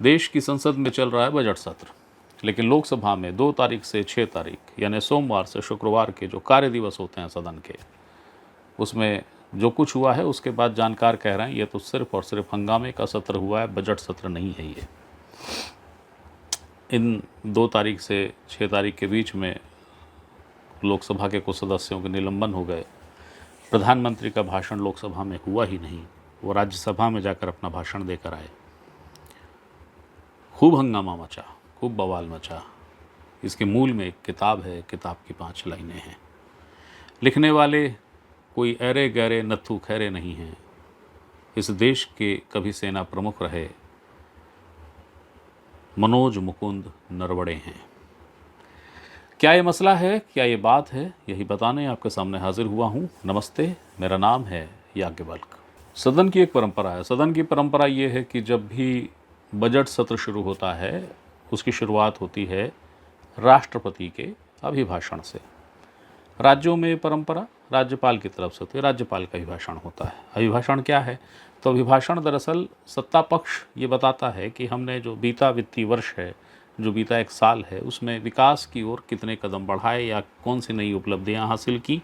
देश की संसद में चल रहा है बजट सत्र, लेकिन लोकसभा में 2 तारीख से 6 तारीख यानी सोमवार से शुक्रवार के जो कार्य दिवस होते हैं सदन के, उसमें जो कुछ हुआ है उसके बाद जानकार कह रहे हैं ये तो सिर्फ और सिर्फ हंगामे का सत्र हुआ है, बजट सत्र नहीं है ये। इन 2 तारीख से 6 तारीख के बीच में लोकसभा के कुछ सदस्यों के निलंबन हो गए। प्रधानमंत्री का भाषण लोकसभा में हुआ ही नहीं, वो राज्यसभा में जाकर अपना भाषण देकर आए। खूब हंगामा मचा, खूब बवाल मचा। इसके मूल में एक किताब है, किताब की 5 लाइनें हैं। लिखने वाले कोई ऐरे गहरे नत्थू खैरे नहीं हैं, इस देश के कभी सेना प्रमुख रहे मनोज मुकुंद नरवड़े हैं। क्या ये मसला है, क्या ये बात है, यही बताने आपके सामने हाजिर हुआ हूँ। नमस्ते, मेरा नाम है याज्ञवल्क्य। सदन की एक परंपरा है। सदन की परंपरा ये है कि जब भी बजट सत्र शुरू होता है उसकी शुरुआत होती है राष्ट्रपति के अभिभाषण से। राज्यों में परंपरा राज्यपाल की तरफ से होती है, राज्यपाल का अभिभाषण होता है। अभिभाषण क्या है? तो अभिभाषण दरअसल सत्ता पक्ष ये बताता है कि हमने जो बीता वित्तीय वर्ष है, जो बीता 1 साल है, उसमें विकास की ओर कितने कदम बढ़ाए या कौन सी नई उपलब्धियां हासिल की,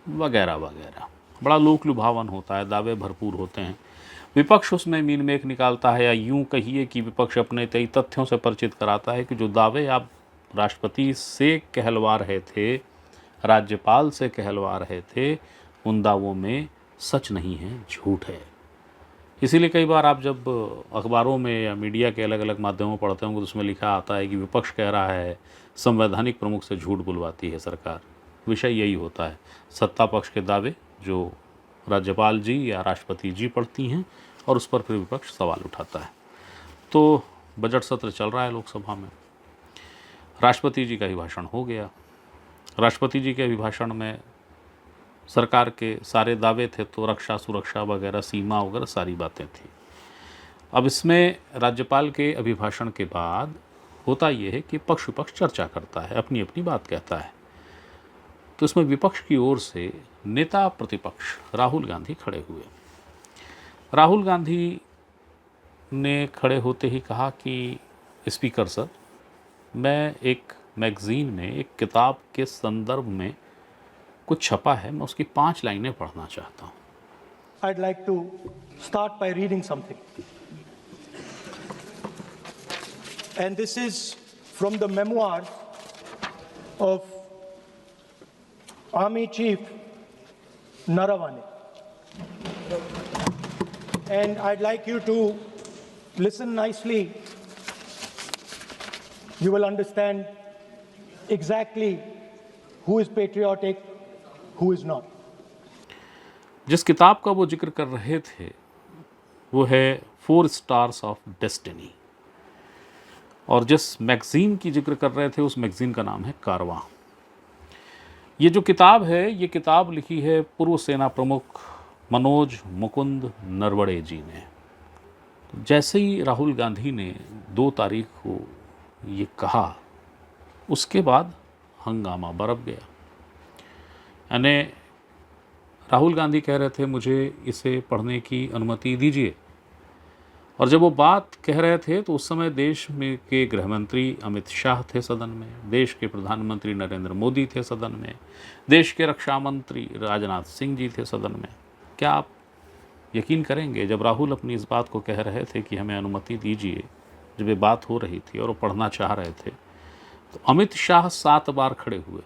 वगैरह वगैरह। बड़ा लोक लुभावन होता है, दावे भरपूर होते हैं। विपक्ष उसमें मीन मेख निकालता है, या यूं कहिए कि विपक्ष अपने कई तथ्यों से परिचित कराता है कि जो दावे आप राष्ट्रपति से कहलवा रहे थे, राज्यपाल से कहलवा रहे थे, उन दावों में सच नहीं है, झूठ है। इसीलिए कई बार आप जब अखबारों में या मीडिया के अलग अलग माध्यमों पढ़ते होंगे तो उसमें लिखा आता है कि विपक्ष कह रहा है संवैधानिक प्रमुख से झूठ बुलवाती है सरकार। विषय यही होता है, सत्ता पक्ष के दावे जो राज्यपाल जी या राष्ट्रपति जी पढ़ती हैं और उस पर फिर विपक्ष सवाल उठाता है। तो बजट सत्र चल रहा है लोकसभा में, राष्ट्रपति जी का अभिभाषण हो गया। राष्ट्रपति जी के अभिभाषण में सरकार के सारे दावे थे, तो रक्षा सुरक्षा वगैरह, सीमा वगैरह सारी बातें थी। अब इसमें राज्यपाल के अभिभाषण के बाद होता यह है कि पक्ष विपक्ष चर्चा करता है, अपनी अपनी बात कहता है। तो इसमें विपक्ष की ओर से नेता प्रतिपक्ष राहुल गांधी खड़े हुए। राहुल गांधी ने खड़े होते ही कहा कि स्पीकर सर, मैं एक मैगज़ीन में एक किताब के संदर्भ में कुछ छपा है, मैं उसकी 5 लाइनें पढ़ना चाहता हूँ। I'd like to start by reading something. And this is from the memoirs of Army Chief Naravane. And I'd like you to listen nicely. You will understand exactly who is patriotic, who is not. जिस किताब का वो जिक्र कर रहे थे वो है 4 स्टार्स ऑफ डेस्टिनी, और जिस मैगज़ीन की जिक्र कर रहे थे उस मैगज़ीन का नाम है कारवां। ये जो किताब है, ये किताब लिखी है पूर्व सेना प्रमुख मनोज मुकुंद नरवड़े जी ने। जैसे ही राहुल गांधी ने 2 तारीख को ये कहा, उसके बाद हंगामा बरप गया। यानी राहुल गांधी कह रहे थे मुझे इसे पढ़ने की अनुमति दीजिए, और जब वो बात कह रहे थे तो उस समय देश में के गृहमंत्री अमित शाह थे सदन में, देश के प्रधानमंत्री नरेंद्र मोदी थे सदन में, देश के रक्षा मंत्री राजनाथ सिंह जी थे सदन में। क्या आप यकीन करेंगे, जब राहुल अपनी इस बात को कह रहे थे कि हमें अनुमति दीजिए, जब ये बात हो रही थी और वो पढ़ना चाह रहे थे, तो अमित शाह 7 बार खड़े हुए,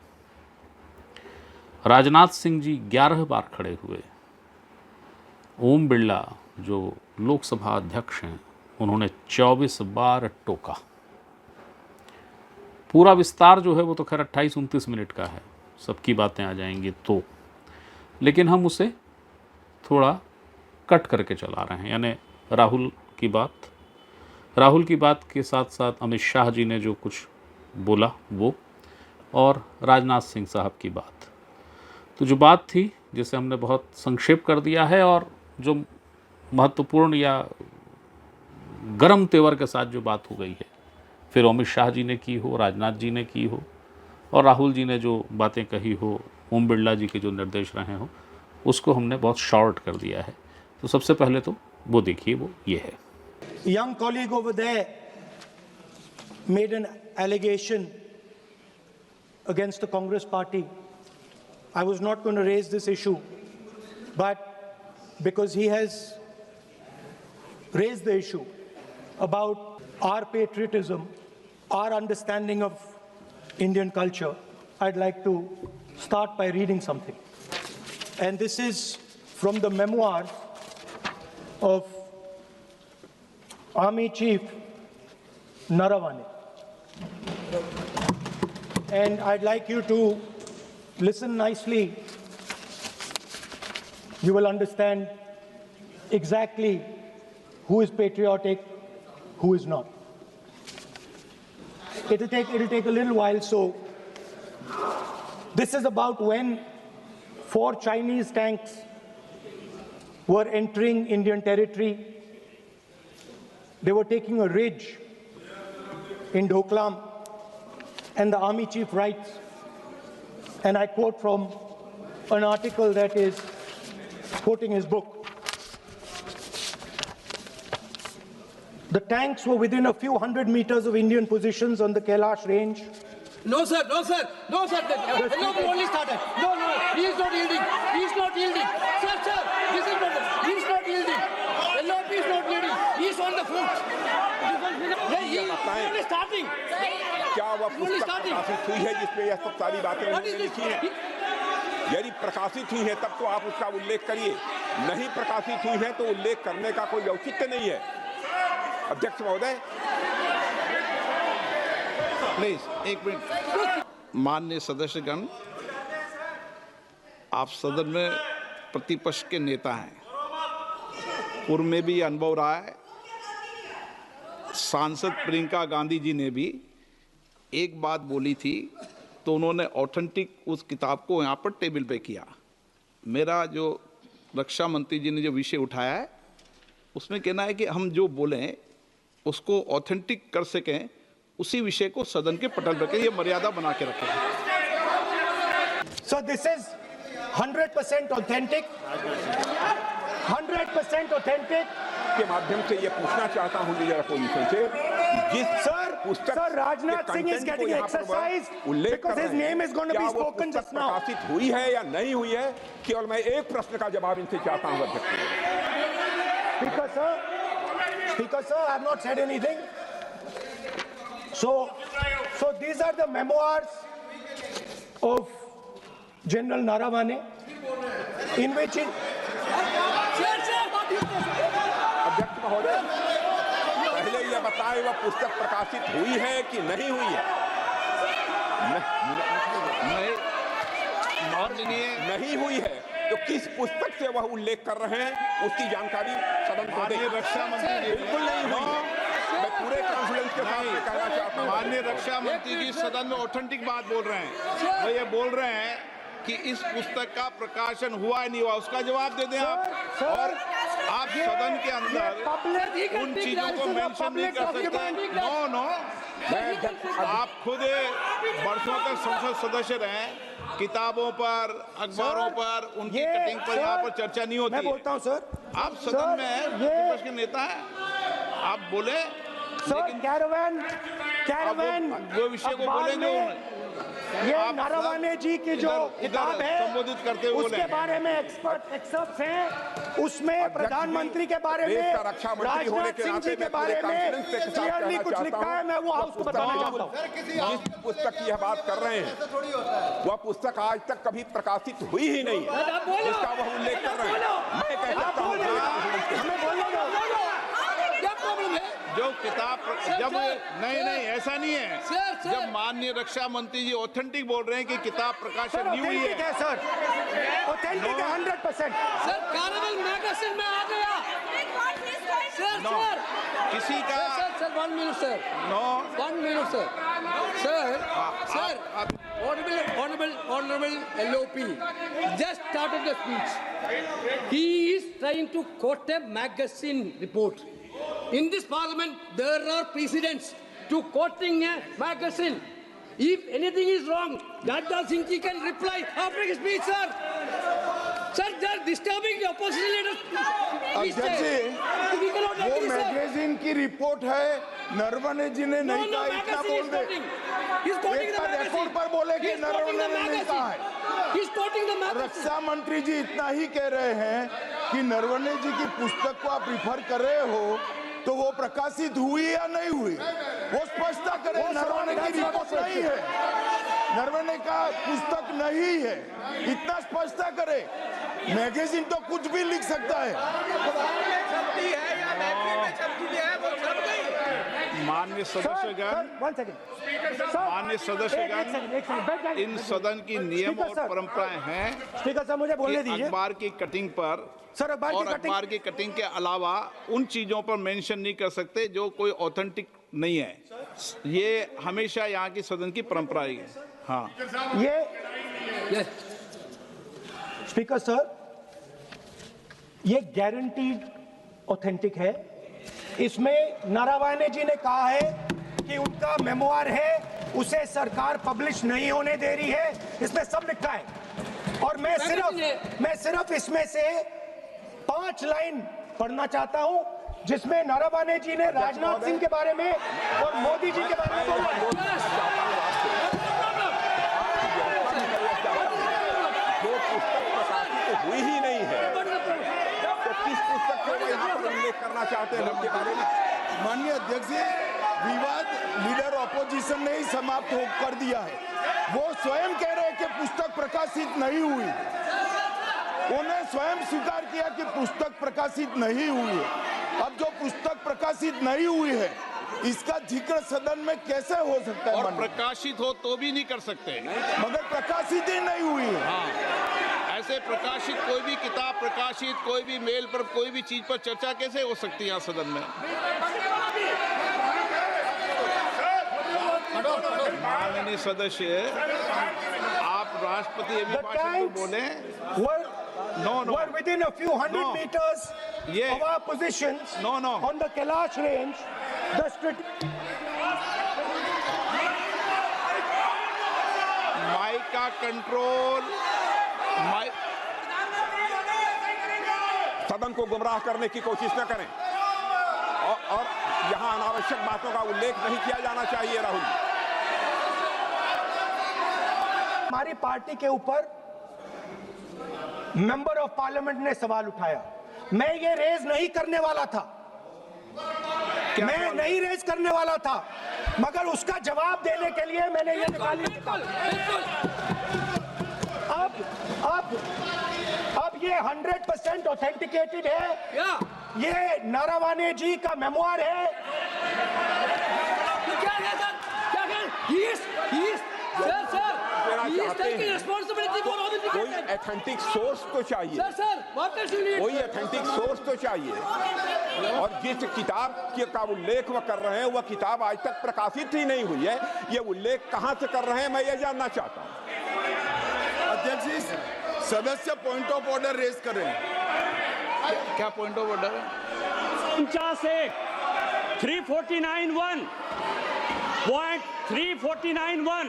राजनाथ सिंह जी 11 बार खड़े हुए, ओम बिरला जो लोकसभा अध्यक्ष हैं उन्होंने 24 बार टोका। पूरा विस्तार जो है वो तो खैर 28-29 मिनट का है, सबकी बातें आ जाएंगी तो, लेकिन हम उसे थोड़ा कट करके चला रहे हैं। यानी राहुल की बात के साथ साथ अमित शाह जी ने जो कुछ बोला वो, और राजनाथ सिंह साहब की बात। तो जो बात थी जिसे हमने बहुत संक्षेप कर दिया है, और जो महत्वपूर्ण या गर्म तेवर के साथ जो बात हो गई है, फिर अमित शाह जी ने की हो, राजनाथ जी ने की हो, और राहुल जी ने जो बातें कही हो, ओम बिरला जी के जो निर्देश रहे हो, उसको हमने बहुत शॉर्ट कर दिया है। तो सबसे पहले तो वो देखिए, वो ये है। A young colleague over there made an allegation against the Congress party. I was not going to raise this issue, but because he has raised the issue about our patriotism, our understanding of Indian culture, I'd like to start by reading something. And this is from the memoirs of Army Chief Naravane. And I'd like you to listen nicely. You will understand exactly who is patriotic, who is not. It'll take a little while. So this is about when 4 Chinese tanks were entering Indian territory. They were taking a ridge in Doklam, and the army chief writes, and I quote from an article that is quoting his book. The tanks were within a few hundred meters of Indian positions on the Kailash range. No, sir, no, sir, no, sir. LOP only started. No, he is not yielding. He is not yielding. Sir, this is not. He is not yielding. LOP is not yielding. He is on the foot. He is only starting. क्या वह पुस्तक प्रकाशित हुई है जिसमें यह सब सारी बातें उन्होंने लिखी हैं? यदि प्रकाशित हुई है तब तो आप उसका उल्लेख करिए, नहीं प्रकाशित हुई है तो उल्लेख करने का कोई औचित्य नहीं है। अध्यक्ष महोदय, प्लीज एक मिनट। माननीय सदस्यगण, आप सदन में प्रतिपक्ष के नेता हैं, पूर्व में भी अनुभव रहा है। सांसद प्रियंका गांधी जी ने भी एक बात बोली थी तो उन्होंने ऑथेंटिक उस किताब को यहाँ पर टेबल पे किया। मेरा जो रक्षा मंत्री जी ने जो विषय उठाया है उसमें कहना है कि हम जो बोलें उसको ऑथेंटिक कर सकें, उसी विषय को सदन के पटल पर ये मर्यादा बना के रखें। So this is 100% authentic. 100% authentic. के माध्यम से ये पूछना चाहता हूं लीडर अपोजिशन से, जिस पुस्तक Sir, Rajnath Singh is getting exercise because his name is going to be spoken just now. प्रकाशित हुई है या नहीं हुई है, केवल मैं एक प्रश्न का जवाब इनसे चाहता हूं अध्यक्ष। Speaker sir, I have not said anything. So these are the memoirs of General Naravane, in which अध्यक्ष महोदय, पहले यह बताएं वह पुस्तक प्रकाशित हुई है कि नहीं हुई है? नहीं हुई है तो किस पुस्तक से वह उल्लेख कर रहे हैं उसकी जानकारी सदन को दें। रक्षा मंत्री जी बिल्कुल नहीं हुई है। मैं पूरे कॉन्फिडेंस के साथ ये कहना चाहता हूं। माननीय रक्षा मंत्री जी सदन में ऑथेंटिक बात बोल रहे हैं। वो ये बोल रहे हैं कि इस पुस्तक का प्रकाशन हुआ है नहीं हुआ, उसका जवाब दे दें आप। और आप सदन के अंदर उन चीजों को मेंशन नहीं कर सकते। नो आप खुद वर्षों तक संसद सदस्य रहे, किताबों पर, अखबारों पर, उनकी कटिंग पर यहाँ पर चर्चा नहीं होती। मैं बोलता हूँ सर, आप सदन में विपक्ष के नेता हैं, आप बोले, लेकिन कैरावैन वो विषय को बोलेंगे। ये नारावाने जी की जो किताब है संबोधित करते हुए उसके बारे में एक्सपर्ट एक्सर्प्ट हैं, उसमें प्रधानमंत्री के बारे में, राजनाथ सिंह जी के बारे में क्लियरली कुछ लिखा है। मैं वो हाउस को बताना चाहता हूँ। जिस पुस्तक की यह बात कर रहे हैं वह पुस्तक आज तक कभी प्रकाशित हुई ही नहीं है जिसका वह उल्लेख कर रहे हैं। मैं कह सकता हूँ हमें बोलने दो। क्या प्रॉब्लम है? जो किताब जब नहीं ऐसा नहीं है। सर। जब माननीय रक्षा मंत्री जी ऑथेंटिक बोल रहे हैं कि किताब प्रकाशन नहीं हुई है सर, ऑथेंटिक है 100%। सर, कार्निवल मैगजीन में आ गया। सर, किसी का sir 1 minute sir. No 1 minute sir. Sir, honorable LOP just started the speech. He is trying to quote a magazine report. In this parliament, there are precedents to quoting a magazine. If anything is wrong, Rajnath Singh ji can reply after his speech, sir. Sir, they are disturbing the opposition leaders. अध्यक्ष जी, We cannot वो agree, sir. Magazine की report है, नरवणे जी ने No, नहीं no, कहा, इतना magazine बोल is they. quoting. He's quoting एक the बार magazine. रिकॉर्ड पर बोले कि He's quoting the नरवणे ने नहीं कहा है। magazine. He's quoting the magazine. रक्षा मंत्री जी इतना ही कह रहे हैं कि नरवणे जी की पुस्तक को आप रिफर कर रहे हो, तो वो प्रकाशित हुई या नहीं हुई, वो स्पष्टता करें। नरवणे की रिपोर्ट नहीं है, नरवणे का पुस्तक नहीं है, इतना स्पष्टता करे। मैगजीन तो कुछ भी लिख सकता है। माननीय सदस्यगण, One second. माननीय सदस्यगण, एक सेकंड। इन सदन की नियम स्पीकर और सर। परंपराएं हैं स्पीकर साहब मुझे बोलने कि दीजिए। अखबार की कटिंग पर सर, अखबार की और कटिंग- अखबार की कटिंग के अलावा उन चीजों पर मेंशन नहीं कर सकते जो कोई ऑथेंटिक नहीं है। ये हमेशा यहाँ की सदन की परंपरा ही है। हाँ, ये Yes. स्पीकर सर, ये गारंटीड ऑथेंटिक है। इसमें नारावाने जी ने कहा है कि उनका मेमोआर है, उसे सरकार पब्लिश नहीं होने दे रही है, इसमें सब लिखा है। और मैं सिर्फ इसमें से 5 लाइन पढ़ना चाहता हूं, जिसमें नारावाने जी ने राजनाथ सिंह के बारे में और मोदी जी के बारे में बोला है। जो पुस्तक प्रकाशित हुई ही नहीं है, तो किस पुस्तक को वो यहाँ पर उल्लेख करना चाहते हैं उनके बारे में? माननीय अध्यक्ष जी, विवाद लीडर ऑपोजिशन ने ही समाप्त कर दिया है। वो स्वयं कह रहे हैं कि पुस्तक प्रकाशित नहीं हुई, उन्हें स्वयं स्वीकार किया कि पुस्तक प्रकाशित नहीं हुई है। अब जो पुस्तक प्रकाशित नहीं हुई है, इसका जिक्र सदन में कैसे हो सकता है? और माननीय? प्रकाशित हो तो भी नहीं कर सकते। मगर प्रकाशित ही नहीं हुई है। हाँ, ऐसे प्रकाशित कोई भी किताब प्रकाशित, कोई भी मेल पर, कोई भी चीज पर चर्चा कैसे हो सकती है यहाँ सदन में? माननीय सदस्य, आप राष्ट्रपति अभी The भाषण में tanks बोले। were, No. were within a few hundred No. meters Yeah. of our positions No. on the Kailash range. The mic का कंट्रोल, माइक सदन को गुमराह करने की कोशिश न करें और यहाँ अनावश्यक बातों का उल्लेख नहीं किया जाना चाहिए। राहुल जी, हमारी पार्टी के ऊपर मेंबर ऑफ पार्लियामेंट ने सवाल उठाया। मैं ये रेज नहीं करने वाला था, मैं नहीं रेज करने वाला था, मगर उसका जवाब देने के लिए मैंने ये निकाली। अब ये 100% ऑथेंटिकेटेड है। Yeah. ये नारावाने जी का मेमोआर है। क्या है सर? क्या है? He is, sir, he is taking responsibility for all the कोई tickets. ऑथेंटिक सोर्स तो चाहिए, Sir, what else you need? कोई ऑथेंटिक सोर्स तो चाहिए। और जिस किताब का उल्लेख वह कर रहे हैं, वह किताब आज तक प्रकाशित ही नहीं हुई है। ये उल्लेख कहां से कर रहे हैं, मैं ये जानना चाहता हूं। अध्यक्ष जी, सदस्य पॉइंट ऑफ ऑर्डर रेज कर रहे हैं। क्या पॉइंट ऑफ ऑर्डर है? 349(1) Point 349(1)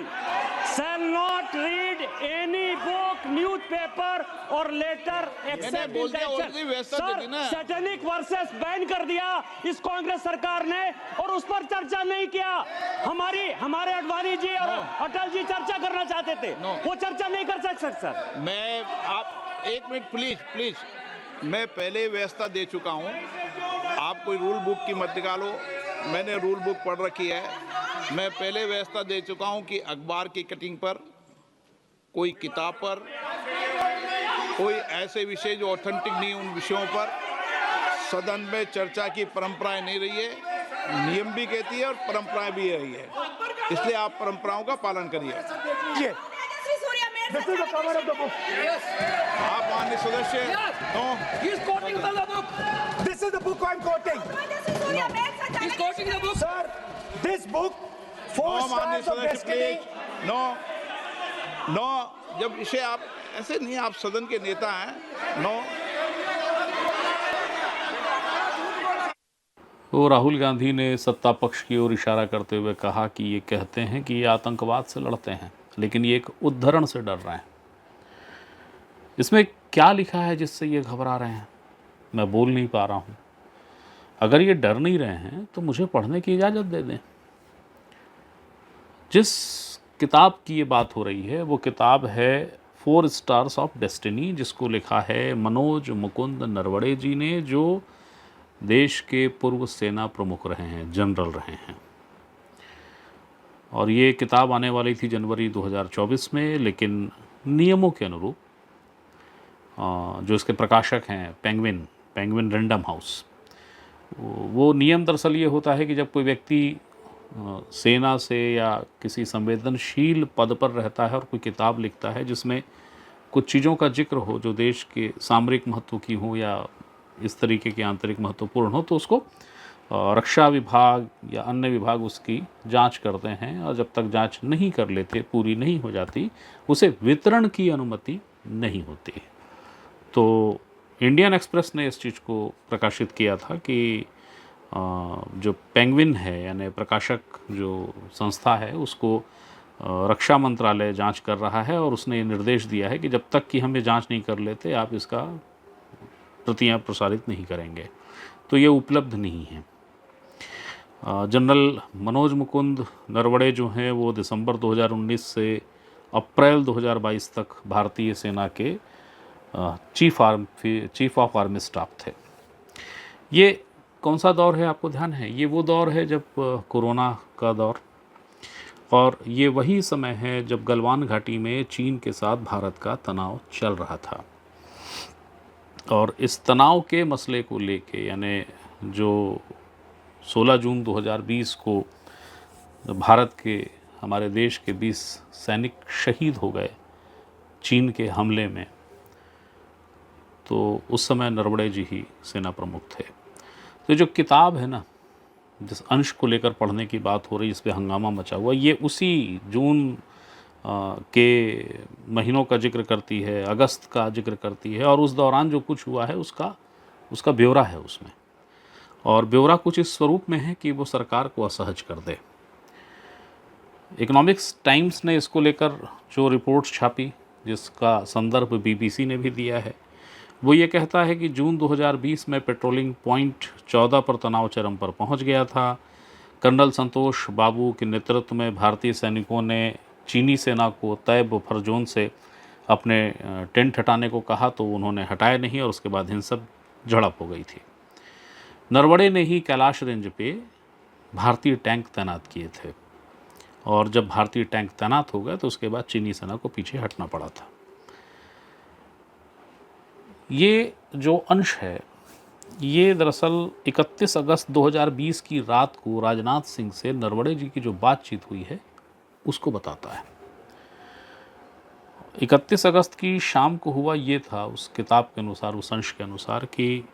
shall not read any book, newspaper or letter except बोल in दिया, और भी tension. व्यवस्था दे दी ना। सैटेनिक वर्सेस बैन कर दिया इस कांग्रेस सरकार ने, और उस पर चर्चा नहीं किया। हमारे अडवाणी जी और अटल जी चर्चा करना चाहते थे, वो चर्चा नहीं कर सकते सर। मैं, आप एक मिनट प्लीज, मैं पहले व्यवस्था दे चुका हूं। आप कोई रूल बुक की मत निकालो, मैंने रूल बुक पढ़ रखी है। मैं पहले व्यवस्था दे चुका हूं कि अखबार की कटिंग पर, कोई किताब पर, कोई ऐसे विषय जो ऑथेंटिक नहीं, उन विषयों पर सदन में चर्चा की परंपराएं नहीं रही है। नियम भी कहती है और परंपराएं भी रही है, इसलिए आप परंपराओं का पालन करिए। This is the cover of the book. आप माननीय सदस्य, no, He is quoting from the book. This is the book I'm quoting. He is quoting the book. Sir, this book, 4 माननीय Stars of सदस्य Destiny. प्लीज, नो, जब इसे आप ऐसे नहीं, आप सदन के नेता हैं। नो, तो राहुल गांधी ने सत्ता पक्ष की ओर इशारा करते हुए कहा कि ये कहते हैं कि ये आतंकवाद से लड़ते हैं, लेकिन ये एक उद्धरण से डर रहे हैं। इसमें क्या लिखा है जिससे ये घबरा रहे हैं, मैं बोल नहीं पा रहा हूँ। अगर ये डर नहीं रहे हैं तो मुझे पढ़ने की इजाज़त दे दें। जिस किताब की ये बात हो रही है वो किताब है 4 स्टार्स ऑफ डेस्टिनी, जिसको लिखा है मनोज मुकुंद नरवड़े जी ने, जो देश के पूर्व सेना प्रमुख रहे हैं, जनरल रहे हैं। और ये किताब आने वाली थी जनवरी 2024 में, लेकिन नियमों के अनुरूप जो इसके प्रकाशक हैं पेंगुइन रैंडम हाउस, वो नियम दरअसल ये होता है कि जब कोई व्यक्ति सेना से या किसी संवेदनशील पद पर रहता है और कोई किताब लिखता है जिसमें कुछ चीज़ों का जिक्र हो जो देश के सामरिक महत्व की हो या इस तरीके के आंतरिक महत्वपूर्ण हो, तो उसको रक्षा विभाग या अन्य विभाग उसकी जांच करते हैं, और जब तक जांच नहीं कर लेते, पूरी नहीं हो जाती, उसे वितरण की अनुमति नहीं होती। तो इंडियन एक्सप्रेस ने इस चीज़ को प्रकाशित किया था कि जो पेंगुइन है यानी प्रकाशक जो संस्था है उसको रक्षा मंत्रालय जांच कर रहा है, और उसने ये निर्देश दिया है कि जब तक कि हम ये जांच नहीं कर लेते आप इसका प्रतियां प्रसारित नहीं करेंगे। तो ये उपलब्ध नहीं है। जनरल मनोज मुकुंद नरवड़े जो हैं वो दिसंबर 2019 से अप्रैल 2022 तक भारतीय सेना के चीफ ऑफ आर्मी स्टाफ थे। ये कौन सा दौर है आपको ध्यान है? ये वो दौर है जब कोरोना का दौर, और ये वही समय है जब गलवान घाटी में चीन के साथ भारत का तनाव चल रहा था। और इस तनाव के मसले को लेके, यानी जो 16 जून 2020 को भारत के, हमारे देश के 20 सैनिक शहीद हो गए चीन के हमले में, तो उस समय नरवड़े जी ही सेना प्रमुख थे। तो जो किताब है ना, जिस अंश को लेकर पढ़ने की बात हो रही, इस पर हंगामा मचा हुआ, ये उसी जून के महीनों का जिक्र करती है, अगस्त का जिक्र करती है, और उस दौरान जो कुछ हुआ है उसका ब्यौरा है उसमें। और ब्यौरा कुछ इस स्वरूप में है कि वो सरकार को असहज कर दे। इकोनॉमिक्स टाइम्स ने इसको लेकर जो रिपोर्ट्स छापी, जिसका संदर्भ BBC ने भी दिया है, वो ये कहता है कि जून 2020 में पेट्रोलिंग पॉइंट 14 पर तनाव चरम पर पहुंच गया था। कर्नल संतोष बाबू के नेतृत्व में भारतीय सैनिकों ने चीनी सेना को तय बफर जोन से अपने टेंट हटाने को कहा, तो उन्होंने हटाया नहीं, और उसके बाद हिंसक झड़प हो गई थी। नरवड़े ने ही कैलाश रेंज पे भारतीय टैंक तैनात किए थे, और जब भारतीय टैंक तैनात हो गए तो उसके बाद चीनी सेना को पीछे हटना पड़ा था। ये जो अंश है ये दरअसल 31 अगस्त 2020 की रात को राजनाथ सिंह से नरवड़े जी की जो बातचीत हुई है उसको बताता है। 31 अगस्त की शाम को हुआ ये था, उस किताब के अनुसार, उस अंश के अनुसार, कि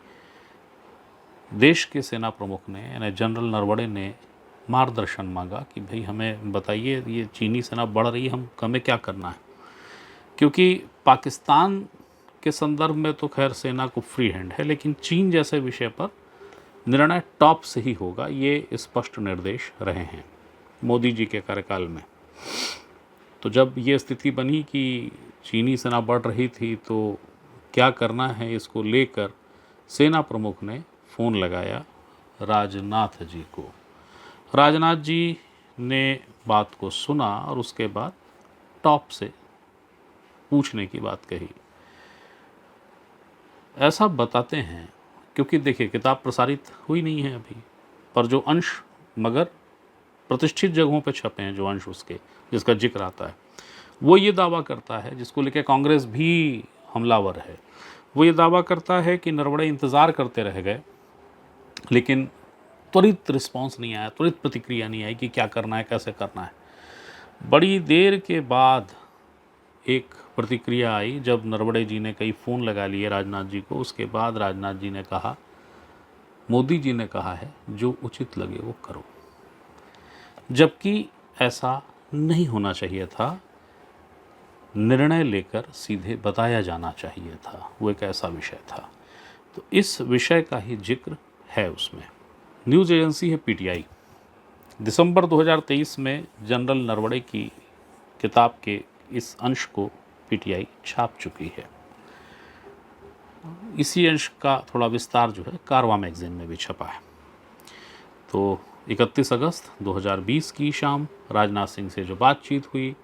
देश के सेना प्रमुख ने यानी जनरल नरवड़े ने मार्गदर्शन मांगा कि भाई हमें बताइए, ये चीनी सेना बढ़ रही है, हमें क्या करना है। क्योंकि पाकिस्तान के संदर्भ में तो खैर सेना को फ्री हैंड है, लेकिन चीन जैसे विषय पर निर्णय टॉप से ही होगा, ये स्पष्ट निर्देश रहे हैं मोदी जी के कार्यकाल में। तो जब ये स्थिति बनी कि चीनी सेना बढ़ रही थी तो क्या करना है, इसको लेकर सेना प्रमुख ने फ़ोन लगाया राजनाथ जी को। राजनाथ जी ने बात को सुना और उसके बाद टॉप से पूछने की बात कही। ऐसा बताते हैं क्योंकि देखिए किताब प्रसारित हुई नहीं है अभी, पर जो अंश मगर प्रतिष्ठित जगहों पे छपे हैं, जो अंश उसके जिसका जिक्र आता है, वो ये दावा करता है, जिसको लेकर कांग्रेस भी हमलावर है, वो ये दावा करता है कि नरवड़े इंतज़ार करते रह गए, लेकिन त्वरित रिस्पांस नहीं आया, त्वरित प्रतिक्रिया नहीं आई कि क्या करना है, कैसे करना है। बड़ी देर के बाद एक प्रतिक्रिया आई जब नरवड़े जी ने कई फ़ोन लगा लिए राजनाथ जी को। उसके बाद राजनाथ जी ने कहा, मोदी जी ने कहा है जो उचित लगे वो करो, जबकि ऐसा नहीं होना चाहिए था। निर्णय लेकर सीधे बताया जाना चाहिए था, वो एक ऐसा विषय था। तो इस विषय का ही जिक्र है उसमें। न्यूज़ एजेंसी है PTI, दिसंबर 2023 में जनरल नरवड़े की किताब के इस अंश को PTI छाप चुकी है। इसी अंश का थोड़ा विस्तार जो है कारवां मैगजीन में भी छपा है। तो 31 अगस्त 2020 की शाम राजनाथ सिंह से जो बातचीत हुई,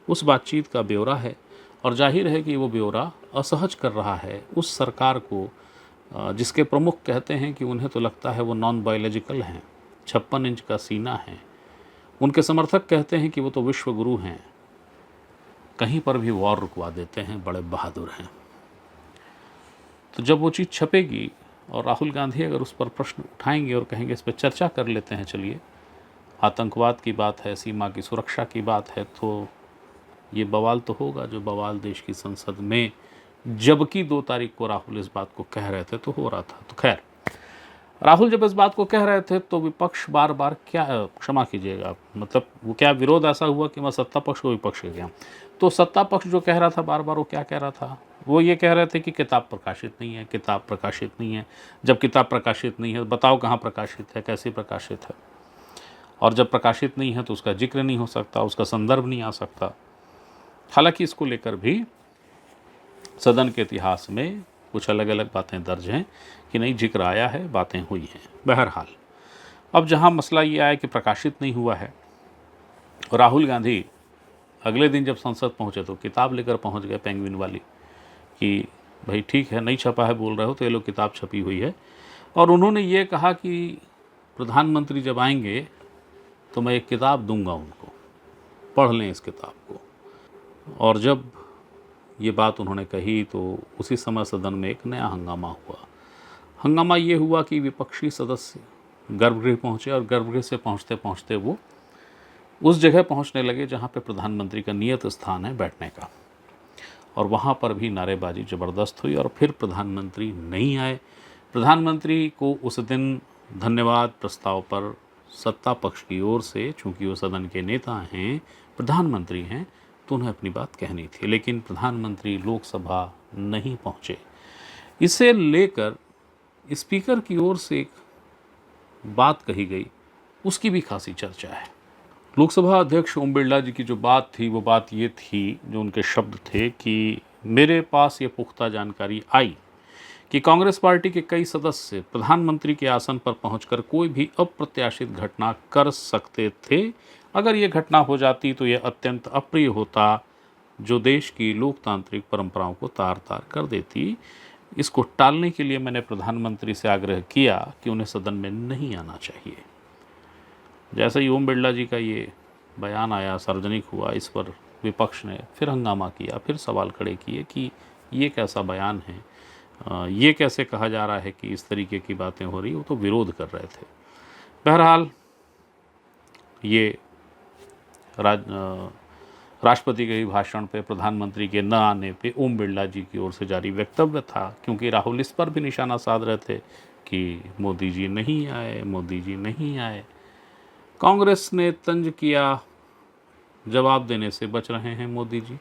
उस बातचीत का ब्यौरा है, और जाहिर है कि वो ब्यौरा असहज कर रहा है उस सरकार को जिसके प्रमुख कहते हैं कि उन्हें तो लगता है वो नॉन बायोलॉजिकल हैं, 56 इंच का सीना है। उनके समर्थक कहते हैं कि वो तो विश्व गुरु हैं, कहीं पर भी वॉर रुकवा देते हैं, बड़े बहादुर हैं। तो जब वो चीज़ छपेगी और राहुल गांधी अगर उस पर प्रश्न उठाएंगे और कहेंगे इस पर चर्चा कर लेते हैं, चलिए, आतंकवाद की बात है, सीमा की सुरक्षा की बात है, तो ये बवाल तो होगा जो बवाल देश की संसद में जबकि 2 तारीख को राहुल इस बात को कह रहे थे तो हो रहा था। तो खैर, राहुल जब इस बात को कह रहे थे तो विपक्ष बार बार क्या, क्षमा कीजिएगा, मतलब वो क्या विरोध ऐसा हुआ कि मैं सत्ता पक्ष को विपक्ष कह गया। तो सत्ता पक्ष जो कह रहा था बार बार, वो क्या कह रहा था, वो ये कह रहे थे कि किताब प्रकाशित नहीं है, किताब प्रकाशित नहीं है। जब किताब प्रकाशित नहीं है तो बताओ कहाँ प्रकाशित है, कैसे प्रकाशित है, और जब प्रकाशित नहीं है तो उसका जिक्र नहीं हो सकता, उसका संदर्भ नहीं आ सकता। हालांकि इसको लेकर भी सदन के इतिहास में कुछ अलग अलग बातें दर्ज हैं कि नहीं, जिक्र आया है, बातें हुई हैं। बहरहाल, अब जहां मसला ये आया कि प्रकाशित नहीं हुआ है, और राहुल गांधी अगले दिन जब संसद पहुंचे तो किताब लेकर पहुंच गए पेंगुइन वाली, कि भाई ठीक है, नहीं छपा है बोल रहे हो तो ये लो किताब छपी हुई है। और उन्होंने ये कहा कि प्रधानमंत्री जब आएंगे तो मैं एक किताब दूंगा उनको, पढ़ लें इस किताब को। और जब ये बात उन्होंने कही तो उसी समय सदन में एक नया हंगामा हुआ। हंगामा ये हुआ कि विपक्षी सदस्य गर्भगृह पहुँचे, और गर्भगृह से पहुँचते पहुँचते वो उस जगह पहुँचने लगे जहाँ पे प्रधानमंत्री का नियत स्थान है बैठने का, और वहाँ पर भी नारेबाजी ज़बरदस्त हुई और फिर प्रधानमंत्री नहीं आए। प्रधानमंत्री को उस दिन धन्यवाद प्रस्ताव पर सत्ता पक्ष की ओर से, चूँकि वो सदन के नेता हैं, प्रधानमंत्री हैं, तो उन्हें अपनी बात कहनी थी, लेकिन प्रधानमंत्री लोकसभा नहीं पहुँचे। इसे लेकर स्पीकर की ओर से एक बात कही गई, उसकी भी खासी चर्चा है। लोकसभा अध्यक्ष ओम बिरला जी की जो बात थी, वो बात ये थी, जो उनके शब्द थे कि मेरे पास ये पुख्ता जानकारी आई कि कांग्रेस पार्टी के कई सदस्य प्रधानमंत्री के आसन पर पहुंचकर कोई भी अप्रत्याशित घटना कर सकते थे। अगर ये घटना हो जाती तो ये अत्यंत अप्रिय होता, जो देश की लोकतांत्रिक परंपराओं को तार तार कर देती। इसको टालने के लिए मैंने प्रधानमंत्री से आग्रह किया कि उन्हें सदन में नहीं आना चाहिए। जैसे ही ओम बिरला जी का ये बयान आया, सार्वजनिक हुआ, इस पर विपक्ष ने फिर हंगामा किया, फिर सवाल खड़े किए कि ये कैसा बयान है, ये कैसे कहा जा रहा है कि इस तरीके की बातें हो रही, वो तो विरोध कर रहे थे। बहरहाल, ये राष्ट्रपति के भाषण पे, प्रधानमंत्री के न आने पे ओम बिरला जी की ओर से जारी वक्तव्य था, क्योंकि राहुल इस पर भी निशाना साध रहे थे कि मोदी जी नहीं आए, मोदी जी नहीं आए। कांग्रेस ने तंज किया, जवाब देने से बच रहे हैं मोदी जी,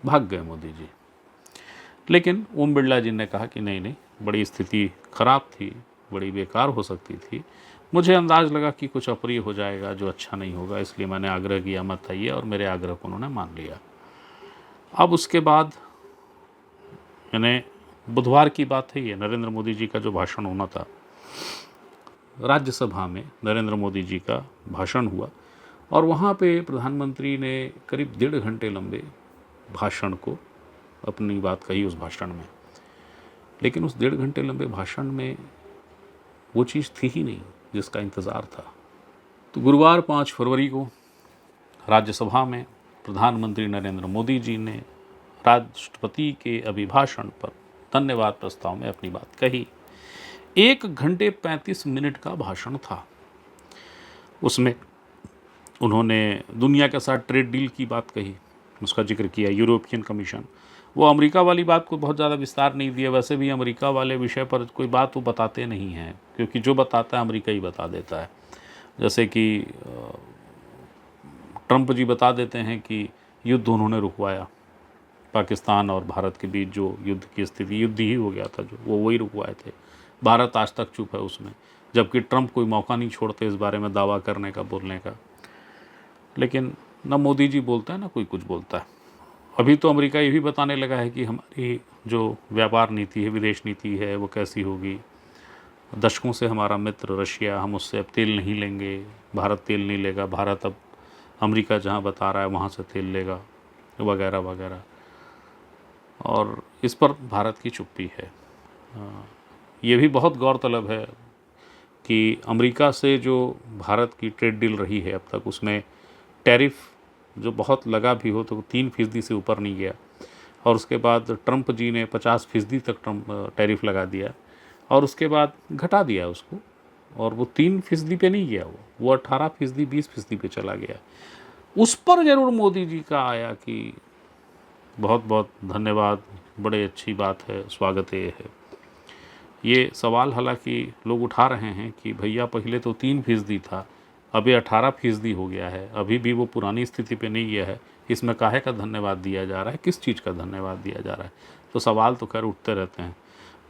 भाग गए मोदी जी। लेकिन ओम बिरला जी ने कहा कि नहीं नहीं, बड़ी स्थिति खराब थी, बड़ी बेकार हो सकती थी, मुझे अंदाज़ लगा कि कुछ अप्रिय हो जाएगा जो अच्छा नहीं होगा, इसलिए मैंने आग्रह किया मत आइए, और मेरे आग्रह को उन्होंने मान लिया। अब उसके बाद, यानी बुधवार की बात है ये, नरेंद्र मोदी जी का जो भाषण होना था राज्यसभा में, नरेंद्र मोदी जी का भाषण हुआ, और वहाँ पे प्रधानमंत्री ने करीब 1.5 घंटे लंबे भाषण को अपनी बात कही उस भाषण में। लेकिन उस 1.5 घंटे लंबे भाषण में वो चीज़ थी ही नहीं जिसका इंतज़ार था। तो गुरुवार 5 फरवरी को राज्यसभा में प्रधानमंत्री नरेंद्र मोदी जी ने राष्ट्रपति के अभिभाषण पर धन्यवाद प्रस्ताव में अपनी बात कही। 1 घंटे 35 मिनट का भाषण था। उसमें उन्होंने दुनिया के साथ ट्रेड डील की बात कही, उसका जिक्र किया, यूरोपियन कमीशन। वो अमेरिका वाली बात को बहुत ज़्यादा विस्तार नहीं दिया, वैसे भी अमेरिका वाले विषय पर कोई बात वो बताते नहीं हैं, क्योंकि जो बताता है अमेरिका ही बता देता है। जैसे कि ट्रंप जी बता देते हैं कि युद्ध उन्होंने रुकवाया, पाकिस्तान और भारत के बीच जो युद्ध की स्थिति, युद्ध ही हो गया था जो, वो वही रुकवाए थे। भारत आज तक चुप है उसमें, जबकि ट्रंप कोई मौका नहीं छोड़ते इस बारे में दावा करने का, बोलने का। लेकिन न मोदी जी बोलता है ना कोई कुछ बोलता है। अभी तो अमेरिका ये भी बताने लगा है कि हमारी जो व्यापार नीति है, विदेश नीति है, वो कैसी होगी, दशकों से हमारा मित्र रशिया, हम उससे अब तेल नहीं लेंगे, भारत तेल नहीं लेगा, भारत अब अमेरिका जहाँ बता रहा है वहाँ से तेल लेगा, वगैरह वगैरह। और इस पर भारत की चुप्पी है। ये भी बहुत गौरतलब है कि अमेरिका से जो भारत की ट्रेड डील रही है अब तक, उसमें टैरिफ जो बहुत लगा भी हो तो 3% से ऊपर नहीं गया, और उसके बाद ट्रंप जी ने 50% तक टैरिफ लगा दिया, और उसके बाद घटा दिया उसको, और वो 3% पे नहीं गया, वो 18%, 20% पे चला गया। उस पर ज़रूर मोदी जी का आया कि बहुत बहुत धन्यवाद, बड़े अच्छी बात है, स्वागत है। ये सवाल हालांकि लोग उठा रहे हैं कि भैया पहले तो 3% था, अभी 18% हो गया है, अभी भी वो पुरानी स्थिति पे नहीं गया है, इसमें काहे का धन्यवाद दिया जा रहा है, किस चीज़ का धन्यवाद दिया जा रहा है? तो सवाल तो खैर उठते रहते हैं।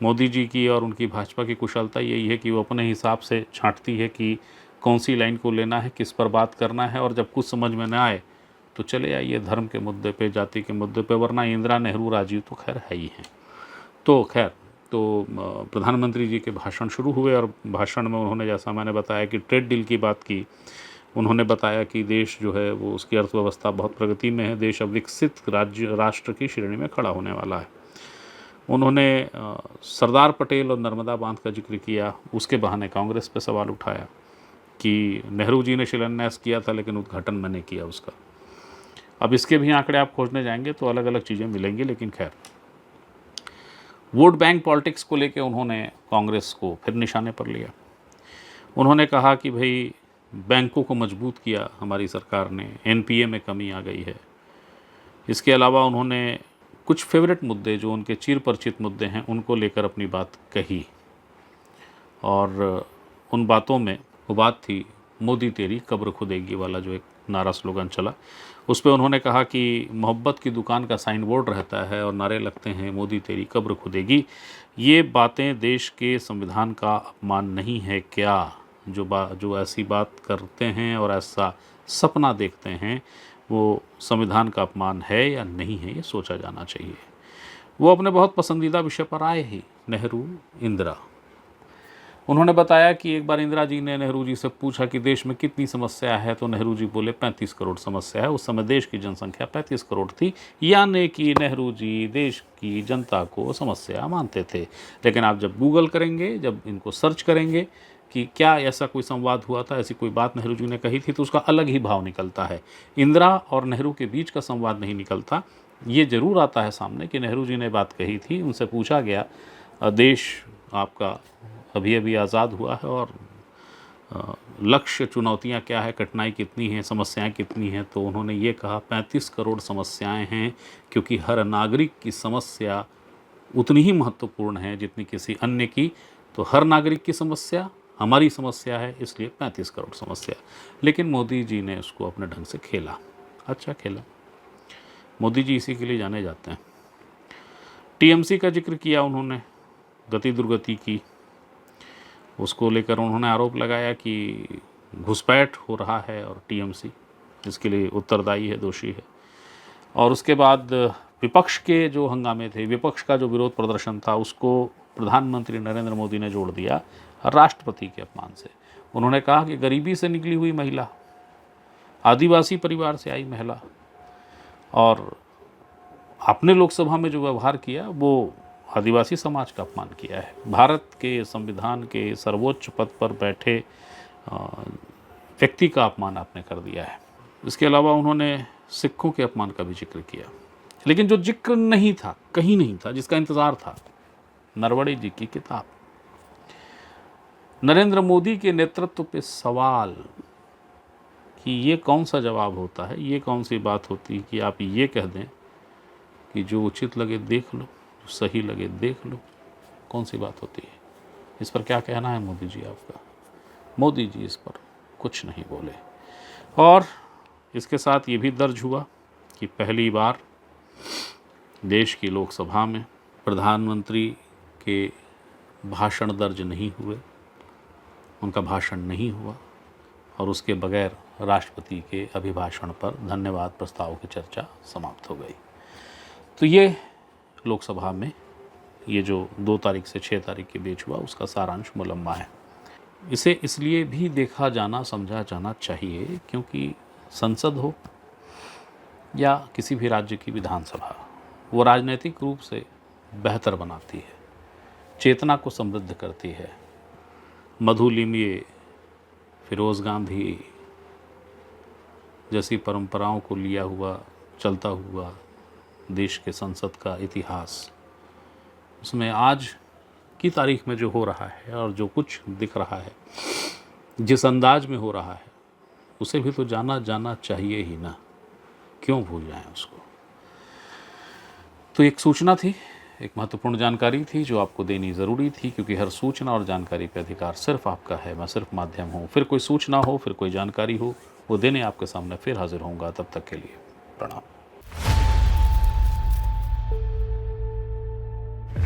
मोदी जी की और उनकी भाजपा की कुशलता यही है कि वो अपने हिसाब से छांटती है कि कौन सी लाइन को लेना है, किस पर बात करना है, और जब कुछ समझ में न आए तो चले आइए धर्म के मुद्दे पे, जाति के मुद्दे पे, वरना इंदिरा, नेहरू, राजीव तो खैर है ही हैं। तो खैर, तो प्रधानमंत्री जी के भाषण शुरू हुए, और भाषण में उन्होंने, जैसा मैंने बताया कि ट्रेड डील की बात की, उन्होंने बताया कि देश जो है वो, उसकी अर्थव्यवस्था बहुत प्रगति में है, देश अब विकसित राष्ट्र की श्रेणी में खड़ा होने वाला है। उन्होंने सरदार पटेल और नर्मदा बांध का जिक्र किया, उसके बहाने कांग्रेस पे सवाल उठाया कि नेहरू जी ने शिलान्यास किया था लेकिन उद्घाटन मैंने किया उसका। अब इसके भी आंकड़े आप खोजने जाएंगे तो अलग अलग चीज़ें मिलेंगी, लेकिन खैर, वोट बैंक पॉलिटिक्स को लेकर उन्होंने कांग्रेस को फिर निशाने पर लिया। उन्होंने कहा कि भाई बैंकों को मजबूत किया हमारी सरकार ने, एनपीए में कमी आ गई है। इसके अलावा उन्होंने कुछ फेवरेट मुद्दे, जो उनके चिर परिचित मुद्दे हैं, उनको लेकर अपनी बात कही, और उन बातों में वो बात थी मोदी तेरी कब्र खुदेगी वाला जो एक नारा स्लोगन चला। उस पर उन्होंने कहा कि मोहब्बत की दुकान का साइन बोर्ड रहता है और नारे लगते हैं मोदी तेरी कब्र खुदेगी। ये बातें देश के संविधान का अपमान नहीं है क्या? जो ऐसी बात करते हैं और ऐसा सपना देखते हैं, वो संविधान का अपमान है या नहीं है, ये सोचा जाना चाहिए। वो अपने बहुत पसंदीदा विषय पर आए ही, नेहरू, इंदिरा। उन्होंने बताया कि एक बार इंदिरा जी ने नेहरू जी से पूछा कि देश में कितनी समस्या है, तो नेहरू जी बोले 35 करोड़ समस्या है। उस समय देश की जनसंख्या 35 करोड़ थी, यानी कि नेहरू जी देश की जनता को समस्या मानते थे। लेकिन आप जब गूगल करेंगे, जब इनको सर्च करेंगे कि क्या ऐसा कोई संवाद हुआ था, ऐसी कोई बात नेहरू जी ने कही थी, तो उसका अलग ही भाव निकलता है। इंदिरा और नेहरू के बीच का संवाद नहीं निकलता। ये ज़रूर आता है सामने कि नेहरू जी ने बात कही थी, उनसे पूछा गया देश आपका अभी अभी आज़ाद हुआ है और लक्ष्य, चुनौतियां क्या है, कठिनाई कितनी है, समस्याएं कितनी हैं, तो उन्होंने ये कहा 35 करोड़ समस्याएं हैं, क्योंकि हर नागरिक की समस्या उतनी ही महत्वपूर्ण है जितनी किसी अन्य की। तो हर नागरिक की समस्या हमारी समस्या है, इसलिए 35 करोड़ समस्या। लेकिन मोदी जी ने उसको अपने ढंग से खेला, अच्छा खेला। मोदी जी इसी के लिए जाने जाते हैं। टीएमसी का जिक्र किया उन्होंने, गति दुर्गति की, उसको लेकर उन्होंने आरोप लगाया कि घुसपैठ हो रहा है और टीएमसी इसके लिए उत्तरदायी है, दोषी है। और उसके बाद विपक्ष के जो हंगामे थे, विपक्ष का जो विरोध प्रदर्शन था, उसको प्रधानमंत्री नरेंद्र मोदी ने जोड़ दिया राष्ट्रपति के अपमान से। उन्होंने कहा कि गरीबी से निकली हुई महिला, आदिवासी परिवार से आई महिला, और आपने लोकसभा में जो व्यवहार किया वो आदिवासी समाज का अपमान किया है। भारत के संविधान के सर्वोच्च पद पर बैठे व्यक्ति का अपमान आपने कर दिया है। इसके अलावा उन्होंने सिखों के अपमान का भी जिक्र किया। लेकिन जो जिक्र नहीं था, कहीं नहीं था, जिसका इंतज़ार था, नरवणे जी की किताब। नरेंद्र मोदी के नेतृत्व पे सवाल कि ये कौन सा जवाब होता है, ये कौन सी बात होती है कि आप ये कह दें कि जो उचित लगे देख लो, सही लगे देख लो, कौन सी बात होती है? इस पर क्या कहना है मोदी जी आपका? मोदी जी इस पर कुछ नहीं बोले। और इसके साथ ये भी दर्ज हुआ कि पहली बार देश की लोकसभा में प्रधानमंत्री के भाषण दर्ज नहीं हुए, उनका भाषण नहीं हुआ, और उसके बगैर राष्ट्रपति के अभिभाषण पर धन्यवाद प्रस्ताव की चर्चा समाप्त हो गई। तो ये लोकसभा में ये जो 2 तारीख से 6 तारीख के बीच हुआ उसका सारांश मुलम्मा है। इसे इसलिए भी देखा जाना समझा जाना चाहिए क्योंकि संसद हो या किसी भी राज्य की विधानसभा, वो राजनीतिक रूप से बेहतर बनाती है, चेतना को समृद्ध करती है। मधु लिमये, फिरोज़ गांधी जैसी परंपराओं को लिया हुआ चलता हुआ देश के संसद का इतिहास, उसमें आज की तारीख में जो हो रहा है और जो कुछ दिख रहा है, जिस अंदाज में हो रहा है, उसे भी तो जाना जाना चाहिए ही ना, क्यों भूल जाएं उसको। तो एक सूचना थी, एक महत्वपूर्ण जानकारी थी जो आपको देनी ज़रूरी थी, क्योंकि हर सूचना और जानकारी पे अधिकार सिर्फ आपका है, मैं सिर्फ माध्यम हूँ। फिर कोई सूचना हो, फिर कोई जानकारी हो, वो देने आपके सामने फिर हाजिर होऊंगा। तब तक के लिए प्रणाम।